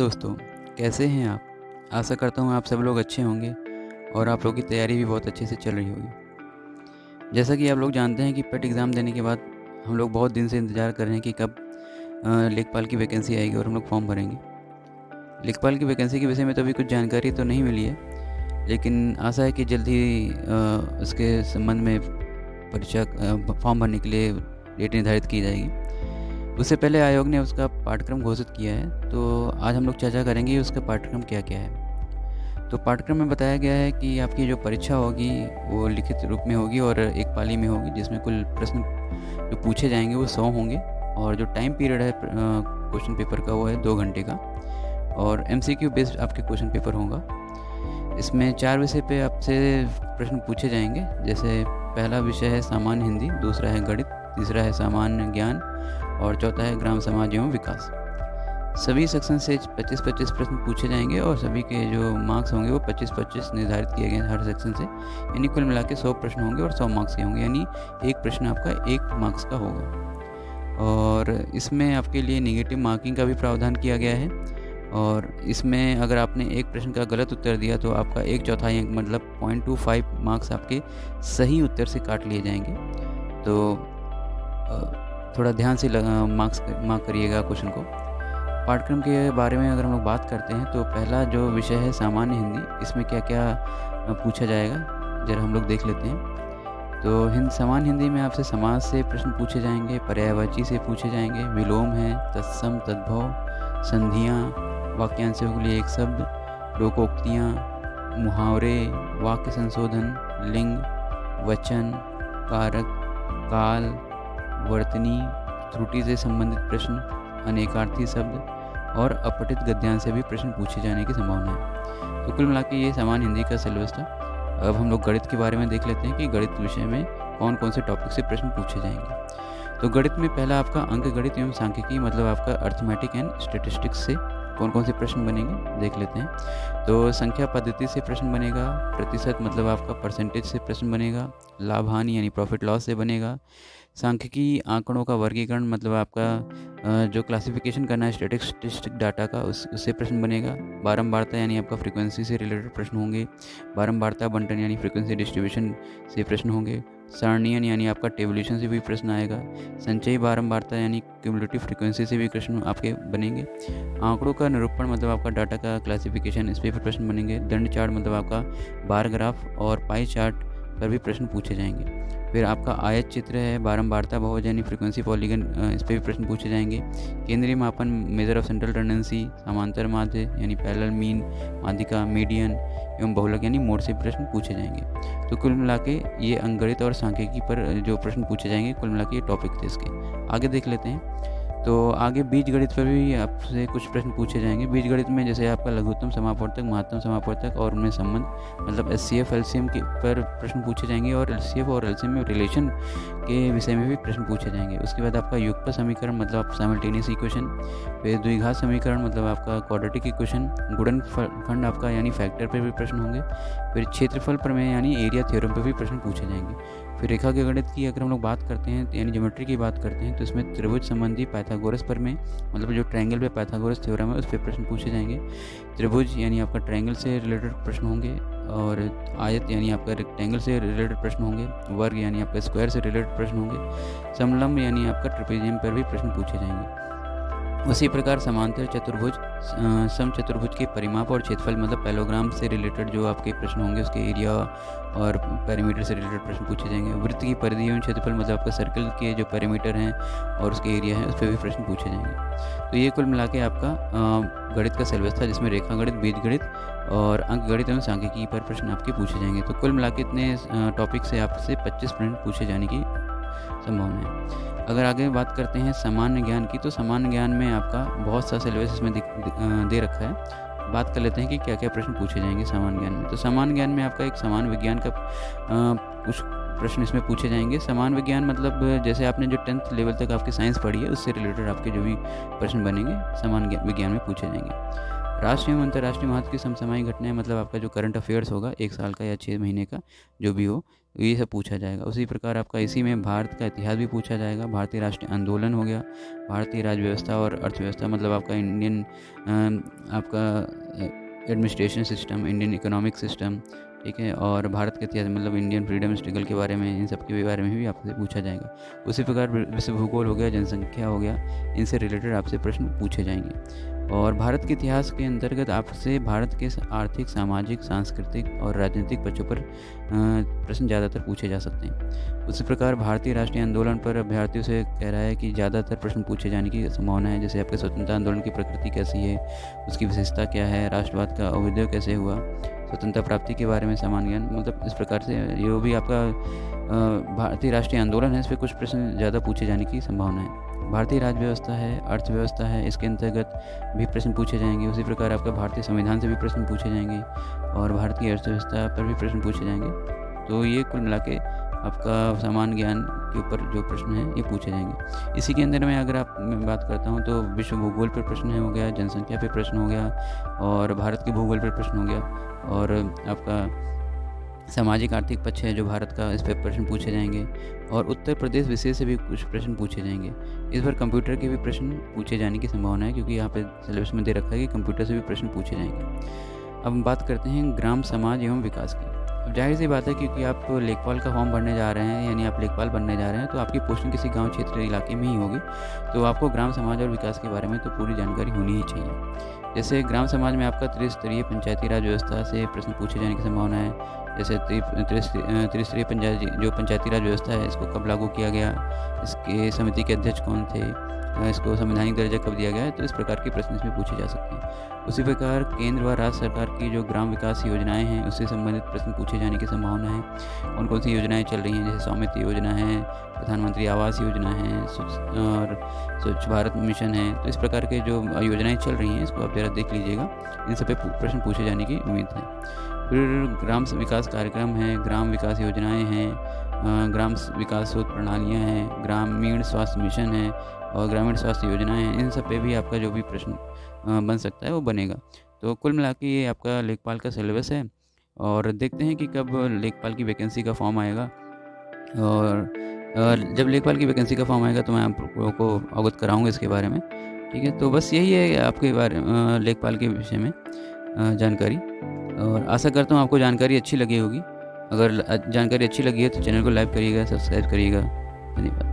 दोस्तों, कैसे हैं आप? आशा करता हूँ आप सब लोग अच्छे होंगे और आप लोगों की तैयारी भी बहुत अच्छे से चल रही होगी। जैसा कि आप लोग जानते हैं कि पेट एग्ज़ाम देने के बाद हम लोग बहुत दिन से इंतज़ार कर रहे हैं कि कब लेखपाल की वैकेंसी आएगी और हम लोग फॉर्म भरेंगे। लेखपाल की वैकेंसी के विषय में तो अभी कुछ जानकारी तो नहीं मिली है, लेकिन आशा है कि जल्द ही उसके संबंध में फॉर्म भरने के लिए डेट निर्धारित की जाएगी। उससे पहले आयोग ने उसका पाठ्यक्रम घोषित किया है, तो आज हम लोग चर्चा करेंगे उसका पाठ्यक्रम क्या-क्या है। तो पाठ्यक्रम में बताया गया है कि आपकी जो परीक्षा होगी वो लिखित रूप में होगी और एक पाली में होगी, जिसमें कुल प्रश्न जो पूछे जाएंगे वो 100 होंगे और जो टाइम पीरियड है क्वेश्चन पेपर का वो है 2 घंटे का और एमसीक्यू बेस्ड आपके क्वेश्चन पेपर होगा। इसमें 4 विषय पे आपसे प्रश्न पूछे जाएंगे, जैसे पहला विषय है सामान्य हिंदी, दूसरा है गणित, तीसरा है सामान्य ज्ञान और चौथा है ग्राम समाज एवं विकास। सभी सेक्शन से 25-25 प्रश्न पूछे जाएंगे और सभी के जो मार्क्स होंगे वो 25-25 निर्धारित किए गए हैं हर सेक्शन से, यानी कुल मिला के 100 प्रश्न होंगे और 100 मार्क्स के होंगे, यानी एक प्रश्न आपका 1 मार्क्स का होगा। और इसमें आपके लिए नेगेटिव मार्किंग का भी प्रावधान किया गया है और इसमें अगर आपने एक प्रश्न का गलत उत्तर दिया तो आपका 1/4 अंक मतलब 0.25 मार्क्स आपके सही उत्तर से काट लिए जाएंगे। तो थोड़ा ध्यान से मार्क करिएगा क्वेश्चन को। पाठ्यक्रम के बारे में अगर हम लोग बात करते हैं तो पहला जो विषय है सामान्य हिंदी, इसमें क्या क्या पूछा जाएगा ज़रा हम लोग देख लेते हैं। तो सामान्य हिंदी में आपसे समास से प्रश्न पूछे जाएंगे, पर्यायवाची से पूछे जाएंगे, विलोम है, तत्सम, तद्भव, संधियाँ, वाक्यांशों के लिए एक शब्द, लोकोक्तियाँ, मुहावरे, वाक्य संशोधन, लिंग, वचन, कारक, काल, वर्तनी, त्रुटि से संबंधित प्रश्न, अनेकार्थी शब्द और अपठित गद्यांश से भी प्रश्न पूछे जाने की संभावना है। तो कुल मिला के ये सामान्य हिंदी का सिलेबस था। अब हम लोग गणित के बारे में देख लेते हैं कि गणित विषय में कौन कौन से टॉपिक से प्रश्न पूछे जाएंगे। तो गणित में पहला आपका अंक गणित एवं सांख्यिकी मतलब आपका अर्थमेटिक एंड स्टैटिस्टिक्स से कौन कौन से प्रश्न बनेंगे देख लेते हैं। तो संख्या पद्धति से प्रश्न बनेगा, प्रतिशत मतलब आपका परसेंटेज से प्रश्न बनेगा, लाभ हानि यानी प्रॉफिट लॉस से बनेगा, सांख्यिकी आंकड़ों का वर्गीकरण मतलब आपका जो क्लासिफिकेशन करना है स्टैटिस्टिक डाटा का उससे प्रश्न बनेगा, बारंबारता यानी आपका फ्रीक्वेंसी से रिलेटेड प्रश्न होंगे, बारंबारता बंटन यानी फ्रीक्वेंसी डिस्ट्रीब्यूशन से प्रश्न होंगे, सारणीयन यानी आपका टेबुलेशन से भी प्रश्न आएगा, संचयी बारंबारता यानी क्यूमुलेटिव फ्रीक्वेंसी से भी प्रश्न आपके बनेंगे, आंकड़ों का निरूपण मतलब आपका डाटा का क्लासिफिकेशन इस पर भी प्रश्न बनेंगे, दंड चार्ट मतलब आपका बार ग्राफ और पाई चार्ट पर भी प्रश्न पूछे जाएंगे। फिर आपका आयत चित्र है, बारंबारता बहुभुज यानी फ्रीक्वेंसी पॉलीगन इस पर भी प्रश्न पूछे जाएंगे, केंद्रीय मापन मेजर ऑफ सेंट्रल टेंडेंसी, समांतर माध्य यानी पैरेलल मीन, माध्यिका, मीडियन एवं बहुलक यानी मोड से प्रश्न पूछे जाएंगे। तो कुल मिला के ये अंकगणित और सांख्यिकी पर जो प्रश्न पूछे जाएंगे कुल मिला के ये टॉपिक थे इसके। आगे देख लेते हैं। तो आगे बीजगणित पर भी आपसे कुछ प्रश्न पूछे जाएंगे। बीजगणित में जैसे आपका लघुत्तम समापवर्तक, महत्तम समापवर्तक और उनमें संबंध मतलब एचसीएफ एलसीएम के पर प्रश्न पूछे जाएंगे और एचसीएफ और एलसीएम में रिलेशन के विषय में भी प्रश्न पूछे जाएंगे। उसके बाद आपका युगपत समीकरण मतलब आप साइमल्टेनियस इक्वेशन, फिर द्विघात समीकरण मतलब आपका क्वाड्रेटिक इक्वेशन, गुणनखंड आपका यानी फैक्टर पर भी प्रश्न होंगे, फिर क्षेत्रफल प्रमेय यानी एरिया थ्योरम पर भी प्रश्न पूछे जाएंगे। फिर रेखा के गणित की अगर हम लोग बात करते हैं यानी ज्योमेट्री की बात करते हैं तो इसमें त्रिभुज संबंधी पाइथागोरस प्रमेय मतलब जो ट्रायंगल पे पाइथागोरस थ्योरम है उस पर प्रश्न पूछे जाएंगे। त्रिभुज यानी आपका ट्रायंगल से रिलेटेड प्रश्न होंगे और आयत यानी आपका रेक्टेंगल से रिलेटेड प्रश्न होंगे, वर्ग यानी आपका स्क्वायर से रिलेटेड प्रश्न होंगे, समलंब यानी आपका ट्रेपेजियम पर भी प्रश्न पूछे जाएंगे। उसी प्रकार समांतर चतुर्भुज, समचतुर्भुज के परिमाप और क्षेत्रफल मतलब पैलोग्राम से रिलेटेड जो आपके प्रश्न होंगे उसके एरिया और पैरामीटर से रिलेटेड प्रश्न पूछे जाएंगे। वृत्त की परिधि एवं क्षेत्रफल मतलब आपका सर्कल के जो पैरामीटर हैं और उसके एरिया है उस पर भी प्रश्न पूछे जाएंगे। तो ये कुल मिला के आपका गणित का सिलेबस था, जिसमें रेखा गणित, बीजगणित और अंक गणित एवं सांख्यिकी पर प्रश्न आपके पूछे जाएंगे। तो कुल मिला के इतने टॉपिक से आपसे 25 प्रश्न पूछे जाने की संभावना है। अगर आगे बात करते हैं सामान्य ज्ञान की, तो सामान्य ज्ञान में आपका बहुत सा सिलेबस इसमें दे रखा है। बात कर लेते हैं कि क्या क्या प्रश्न पूछे जाएंगे सामान्य ज्ञान में। तो सामान्य ज्ञान में आपका एक सामान्य विज्ञान का कुछ प्रश्न इसमें पूछे जाएंगे। सामान्य विज्ञान मतलब जैसे आपने जो 10th लेवल तक आपकी साइंस पढ़ी है उससे रिलेटेड आपके जो भी प्रश्न बनेंगे सामान्य विज्ञान में पूछे जाएंगे। राष्ट्रीय एवं अंतर्राष्ट्रीय महत्व की समसामयिक घटनाएं मतलब आपका जो करंट अफेयर्स होगा 1 साल का या 6 महीने का जो भी हो, तो ये सब पूछा जाएगा। उसी प्रकार आपका इसी में भारत का इतिहास भी पूछा जाएगा। भारतीय राष्ट्रीय आंदोलन हो गया, भारतीय राज्य व्यवस्था और अर्थव्यवस्था, मतलब आपका इंडियन आपका administration system, Indian economic system, ठीक है, और भारत के इतिहास मतलब इंडियन फ्रीडम स्ट्रगल के बारे में, इन सब के बारे में भी आपसे पूछा जाएगा। उसी प्रकार विश्व भूगोल हो गया, जनसंख्या हो गया, इनसे रिलेटेड आपसे प्रश्न पूछे जाएंगे। और भारत के इतिहास के अंतर्गत आपसे भारत के आर्थिक, सामाजिक, सांस्कृतिक और राजनीतिक पक्षों पर प्रश्न ज़्यादातर पूछे जा सकते हैं। उसी प्रकार भारतीय राष्ट्रीय आंदोलन पर अभ्यर्थियों से कह रहा है कि ज़्यादातर प्रश्न पूछे जाने की संभावना है। जैसे आपके स्वतंत्रता आंदोलन की प्रकृति कैसी है, उसकी विशेषता क्या है, राष्ट्रवाद का अभ्युदय कैसे हुआ, स्वतंत्रता प्राप्ति के बारे में सामान्य ज्ञान, मतलब इस प्रकार से जो भी आपका भारतीय राष्ट्रीय आंदोलन है, इस पर कुछ प्रश्न ज़्यादा पूछे जाने की संभावना है। भारतीय राज्य व्यवस्था है, अर्थव्यवस्था है, इसके अंतर्गत भी प्रश्न पूछे जाएंगे। उसी प्रकार आपका भारतीय संविधान से भी प्रश्न पूछे जाएंगे और भारतीय अर्थव्यवस्था पर भी प्रश्न पूछे जाएंगे। तो ये कुल मिला के आपका सामान्य ज्ञान के ऊपर जो प्रश्न है ये पूछे जाएंगे। इसी के अंदर में अगर मैं बात करता हूँ तो विश्व भूगोल पर प्रश्न हो गया, जनसंख्या पे प्रश्न हो गया, और भारत के भूगोल पर प्रश्न हो गया, और आपका सामाजिक आर्थिक पक्ष है जो भारत का, इस पर प्रश्न पूछे जाएंगे, और उत्तर प्रदेश विषय से भी कुछ प्रश्न पूछे जाएंगे। इस बार कंप्यूटर के भी प्रश्न पूछे जाने की संभावना है, क्योंकि यहाँ पे सिलेबस में दे रखा है कि कंप्यूटर से भी प्रश्न पूछे जाएंगे। अब हम बात करते हैं ग्राम समाज एवं विकास की। अब जाहिर सी बात है, क्योंकि आप लेखपाल का फॉर्म भरने जा रहे हैं, यानी आप लेखपाल बनने जा रहे हैं, तो आपकी पोस्टिंग किसी गाँव क्षेत्र इलाके में ही होगी, तो आपको ग्राम समाज और विकास के बारे में तो पूरी जानकारी होनी ही चाहिए। जैसे ग्राम समाज में आपका त्रिस्तरीय पंचायती राज व्यवस्था से प्रश्न पूछे जाने की संभावना है। जैसे त्रिस्तरीय पंचायती राज व्यवस्था है, इसको कब लागू किया गया, इसके समिति के अध्यक्ष कौन थे, इसको संवैधानिक दर्जा कब दिया गया है, तो इस प्रकार के प्रश्न इसमें पूछे जा सकते हैं। उसी प्रकार केंद्र व राज्य सरकार की जो ग्राम विकास योजनाएं हैं, उससे संबंधित प्रश्न पूछे जाने की संभावना है। कौन कौन सी योजनाएं चल रही हैं, जैसे स्वामित्व योजना है, प्रधानमंत्री आवास योजना है, और स्वच्छ भारत मिशन है, तो इस प्रकार के जो योजनाएं चल रही हैं, इसको आप ज़रा देख लीजिएगा, इन सब पे प्रश्न पूछे जाने की उम्मीद है। फिर ग्राम विकास कार्यक्रम है, ग्राम विकास योजनाएं हैं, ग्राम विकास शोध प्रणालियां हैं, ग्रामीण स्वास्थ्य मिशन है, और ग्रामीण स्वास्थ्य योजनाएं हैं, इन सब पे भी आपका जो भी प्रश्न बन सकता है वो बनेगा। तो कुल मिला के ये आपका लेखपाल का सिलेबस है, और देखते हैं कि कब लेखपाल की वैकेंसी का फॉर्म आएगा, और जब लेखपाल की वैकेंसी का फॉर्म आएगा तो मैं आप लोगों को अवगत कराऊंगा इसके बारे में। ठीक है, तो बस यही है आपके बारे लेखपाल के विषय में जानकारी, और आशा करता हूँ आपको जानकारी अच्छी लगी होगी। अगर जानकारी अच्छी लगी है तो चैनल को लाइक करिएगा, सब्सक्राइब करिएगा। धन्यवाद।